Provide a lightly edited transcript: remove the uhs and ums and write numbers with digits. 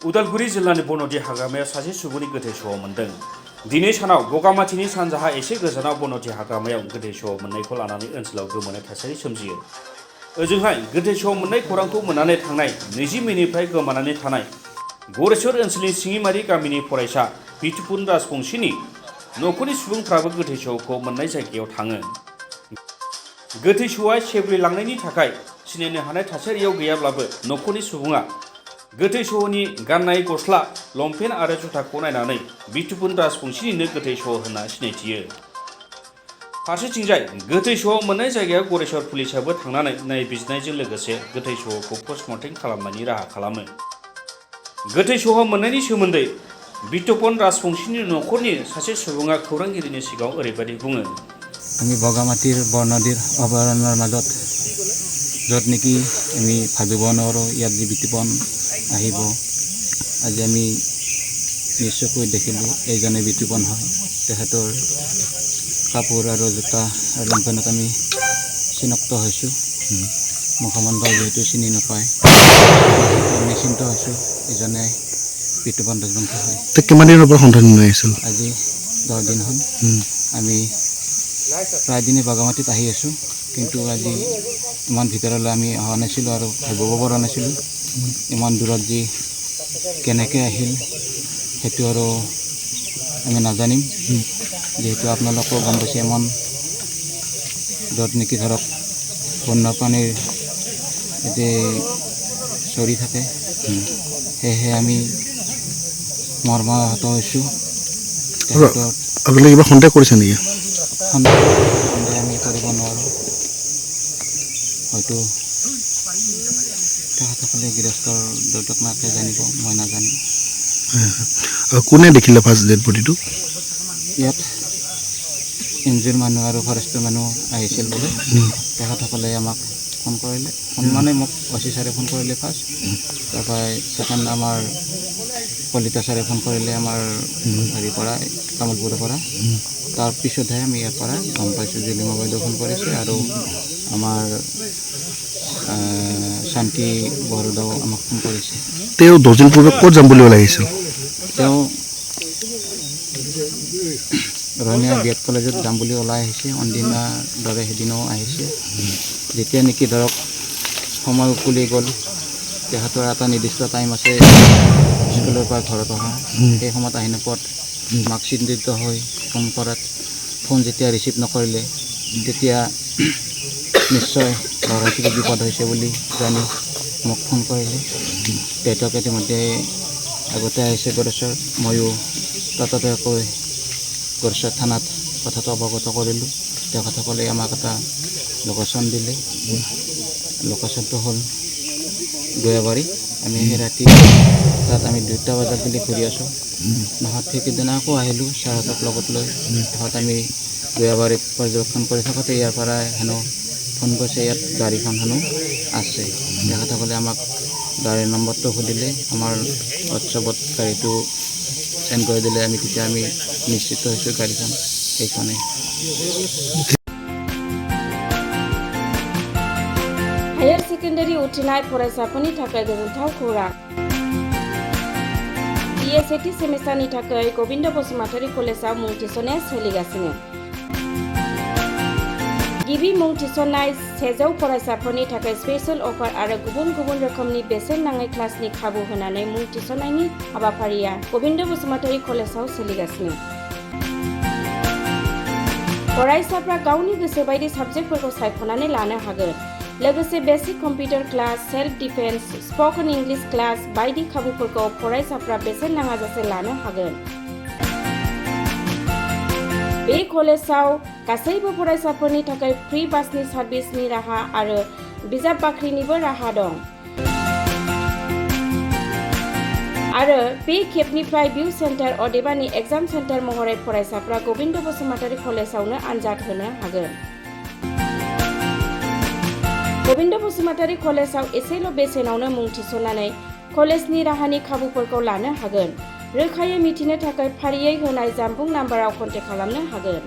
उदालगुरि जिल्लानि बनदि हाग्रामायाव सासे सुबुंनि गोथै सह मोन्दों। दिनै सानाव बगामाथिनि सानजाहा एसे गोजानाव बनदि हाग्रामायाव गोथै सह मोननायखौ लानानै ओनसोलाव गोमोनाय थासारि सोमजियो। ओजोंहाय गोथै सह मोननाय खौरांखौ मोननानै थांनाय 20 मिनिटनिफ्राय गोमानानै थानाय गरेस्वर ओनसोलनि सिङिमारि गामिनि फरायसा बितुपुन राजबंशीनि न'खरनि सुबुंफ्राबो गोथै सहखौ मोननाय जायगायाव थाङो। गोथै सहआ सेवग्लिलांनायनि थाखाय सिनायनो हानाय थासारियाव गैयाब्लाबो न'खरनि सुबुङा गोथै सहनि गाननाय गस्ला, लंपेन्ट आरो जुथाखौ नायनानै बितुपुन राजबंशीनिनो गोथै सह होनना सिनायथियो। फारसेथिंजाय गोथै सह मोननाय जायगायाव गरेस्वर पुलिसाबो थांनानै नायबिजिरनायजों लोगोसे गोथै सहखौ पस्टमर्टेम खालामनायनि राहा खालामो। गोथै सह मोननायनि सोमोन्दै बितुपुन राजबंशीनि न'खरनि सासे सुबुङा खौरांगिरिनि सिगाङाव ओरैबायदि बुङो। আমি বগামাটিৰ বৰনদীৰ অভয়াৰণ্যৰ মাজত য'ত নেকি আমি ভাবিব নোৱাৰোঁ ইয়াত যে বিতোপন আহিব। আজি আমি নিশ্চয়কৈ দেখিলোঁ এইজনে বিতোপন হয়। তেখেতৰ কাপোৰ আৰু জোতা আৰু লংপেণ্টত আমি চিনাক্ত হৈছোঁ। মুখমণ্ডল যিহেতু চিনি নাপায় নিশ্চিন্ত হৈছোঁ এজনে বিতোপন ৰাজবংশী হয়। কিমান দিনৰ পৰা সন্ধান আহিছিল? আজি 10 দিন হ'ল। আমি প্ৰায় দিনে বগামাটিত আহি আছোঁ, কিন্তু আজি ইমান ভিতৰলৈ আমি অহা নাছিলোঁ আৰু ভাবিব পৰা নাছিলোঁ। ইমান দূৰত যি কেনেকৈ আহিল সেইটো আৰু আমি নাজানিম। যিহেতু আপোনালোকেও গম পাইছে ইমান য'ত নেকি ধৰক বন্যপ্ৰাণীৰ এতিয়া চৰি থাকে, সেয়েহে আমি মৰ্মাহত হৈছোঁ। তেখেতৰ আপোনালোকে কিবা সন্দেহ কৰিছে নেকি? সন্দেহ আমি কৰিব নোৱাৰোঁ। হয়তো তেখেতসকলে গৃহস্থৰ দেউতাক মাকে জানিব, মই নাজানিম। কোনে দেখিলে ফাৰ্ষ্ট ডেড বডিটো? ইয়াত এনজিঅ'ৰ মানুহ আৰু ফৰেষ্টৰ মানুহ আহিছিল বোলে। তেখেতসকলে আমাক ফোন কৰিলে, মানে মোক অচি ছাৰে ফোন কৰিলে ফাৰ্ষ্ট, তাৰপৰা ছেকেণ্ড আমাৰ কলিতা ছাৰে ফোন কৰিলে আমাৰ হেৰিৰ পৰা তামোলপুৰৰ পৰা। তাৰপিছতহে আমি ইয়াৰ পৰা গম পাইছোঁ যে লিমা বাইদেউ ফোন কৰিছে আৰু আমাৰ শান্তি বৰদাও আমাক ফোন কৰিছে। তেওঁ 10 দিন পূৰ্বে ক'ত যাম বুলি ওলাই আহিছিল? তেওঁ ৰঙিয়া বিএড কলেজত যাম বুলি ওলাই আহিছে। অনদিনাৰ দৰে সেইদিনাও আহিছে। যেতিয়া নেকি ধৰক সময় উকলি গ'ল, তেখেতৰ এটা নিৰ্দিষ্ট টাইম আছে স্কুলৰ পৰা ঘৰত অহা, সেই সময়ত আহি নোপোৱাত মাক চিন্তিত হৈ ফোন কৰাত ফোন যেতিয়া ৰিচিভ নকৰিলে, তেতিয়া নিশ্চয় ল'ৰা ছোৱালী বিপদ হৈছে বুলি জানি মোক ফোন কৰিলে। দেউতাকে ইতিমধ্যে আগতে আহিছে गरेশ্वर, ময়ো ততাতৈয়াকৈ गरेশ্वर থানাত কথাটো অৱগত কৰিলোঁ। তেখেতসকলে আমাক এটা লোকেশ্যন দিলে। লোকেশ্যনটো হ'ল গয়াবাৰী। আমি সেই ৰাতি তাত আমি 2টা বজাত বুলি ঘূৰি আছোঁ। নহত সেইকেইদিনা আকৌ আহিলোঁ ছাৰহঁতক লগত লৈ। তাত আমি গয়াবাৰীত পৰ্যবেক্ষণ কৰি থাকোঁতে ইয়াৰ পৰা হেনো ফোন কৰিছে ইয়াত গাড়ীখন হেনো আছে। তেখেতসকলে আমাক গাড়ীৰ নম্বৰটো সুধিলে, আমাৰ হোৱাটছআপত গাড়ীটো চেণ্ড কৰি দিলে। তেতিয়া আমি নিশ্চিত হৈছোঁ গাড়ীখন সেইখনে। हायर सेकेन्डारि उथ्रिनाय फरायसाफोरनि थाखाय गोजोनथाव खौरां। BSAT सेमिस्टारनि थाखाय गबिन्द बसुमतारी कलेजाव मुं थिसननाया सोलिगासिनो। गिबि मुं थिसननाय 100 फरायसाफोरनि थाखाय स्पेशल अफार आरो गुबुन गुबुन रोखोमनि बेसेन नाङै क्लासनि खाबु होनानै मुं थिसननायनि हाबाफारिया गबिन्द बसुमतारी कलेजाव सोलिगासिनो। फरायसाफ्रा गावनि गोसो बायदि साबजेक्टफोरखौ सायख'नानै लानो हागोन। लोगोसे basic computer class, self defence, spoken English class बायदि खाबुफोरखौ फरायसाफ्रा बेसेन नाङाजासे लानो हागोन। बे कलेजाव गासैबो फरायसाफोरनि थाखाय फ्रि बासनि सार्भिसनि राहा आरो बिजाब बाख्रिनिबो राहा दं। आरो बे खेबनिफ्राय भिउ सेन्टार अदेबानि एग्जाम सेन्टार महरै फरायसाफ्रा गबिन्द बसुमतारी कलेजावनो आनजाद होनो हागोन। गबिन्द बसुमतारी कलेजाव एसेल' बेसेनावनो मुं थिसननानै कलेजनि राहानि खाबुफोरखौ लानो हागोन। रोखायै मिथिनो थाखाय फारियै होनाय जानबुं नाम्बाराव कन्टेक्ट खालामनो हागोन।